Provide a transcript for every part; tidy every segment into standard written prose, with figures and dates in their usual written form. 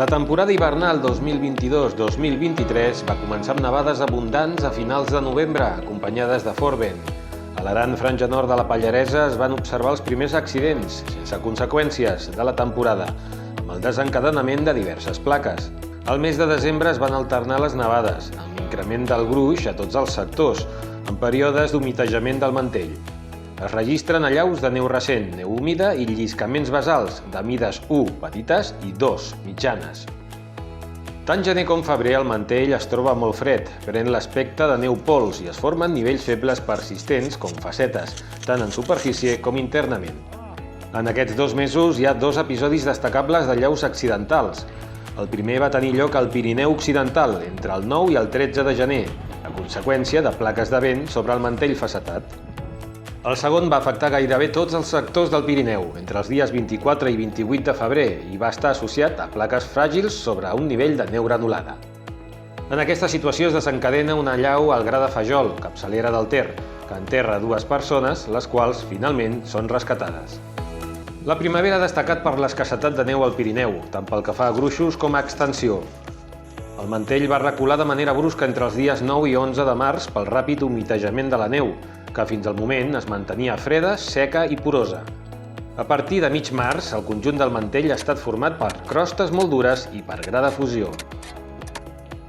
La temporada hivernal 2022-2023 va començar amb nevades abundants a finals de novembre, acompanyades de fort vent. A l'Aran franja nord de la Pallaresa es van observar els primers accidents, sense conseqüències, de la temporada, amb el desencadenament de diverses plaques. Al mes de desembre es van alternar les nevades, amb increment del gruix a tots els sectors, en períodes d'humitejament del mantell. Es registren allaus de neu recent, neu húmida i lliscaments basals, de mides 1 petites i 2 mitjanes. Tant gener com febrer el mantell es troba molt fred, pren l'aspecte de neu pols i es formen nivells febles persistents com facetes, tant en superfície com internament. En aquests 2 mesos hi ha 2 episodis destacables d'allaus accidentals. El primer va tenir lloc al Pirineu Occidental, entre el 9 i el 13 de gener, a conseqüència de plaques de vent sobre el mantell facetat. El segon va afectar gairebé tots els sectors del Pirineu, entre els dies 24 i 28 de febrer, i va estar associat a plaques fràgils sobre un nivell de neu granulada. En aquesta situació es desencadena un allau al Gra de Fajol, capçalera del Ter, que enterra 2 persones, les quals, finalment, són rescatades. La primavera ha destacat per l'escassetat de neu al Pirineu, tant pel que fa a gruixos com a extensió. El mantell va recular de manera brusca entre els dies 9 i 11 de març pel ràpid humitejament de la neu, que fins al moment es mantenia freda, seca i porosa. A partir de mig març, el conjunt del mantell ha estat format per crostes molt dures i per gra de fusió.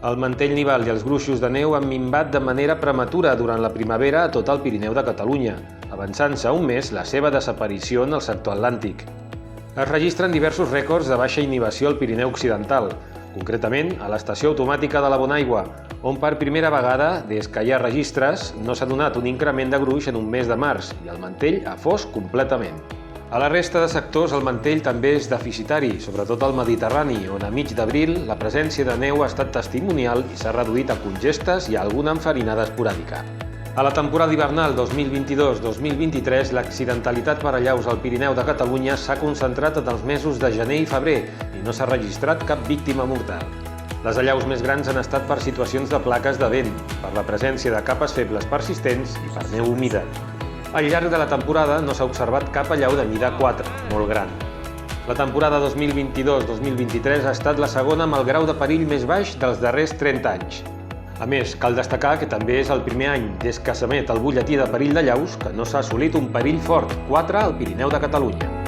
El mantell nival i els gruixos de neu han minvat de manera prematura durant la primavera a tot el Pirineu de Catalunya, avançant-se un mes la seva desaparició en el sector atlàntic. Es registren diversos rècords de baixa inhibició al Pirineu Occidental, concretament a l'estació automàtica de la Bonaigua, on per primera vegada, des que hi ha registres, no s'ha donat un increment de gruix en un mes de març i el mantell ha fos completament. A la resta de sectors el mantell també és deficitari, sobretot al Mediterrani, on a mig d'abril la presència de neu ha estat testimonial i s'ha reduït a congestes i a alguna enfarinada esporàdica. A la temporada hivernal 2022-2023, l'accidentalitat per allaus al Pirineu de Catalunya s'ha concentrat en els mesos de gener i febrer i no s'ha registrat cap víctima mortal. Les allaus més grans han estat per situacions de plaques de vent, per la presència de capes febles persistents i per neu humida. Al llarg de la temporada no s'ha observat cap allau de mida 4, molt gran. La temporada 2022-2023 ha estat la segona amb el grau de perill més baix dels darrers 30 anys. A més, cal destacar que també és el primer any des que s'emet el butlletí de perill d'allaus que no s'ha assolit un perill fort, 4 al Pirineu de Catalunya.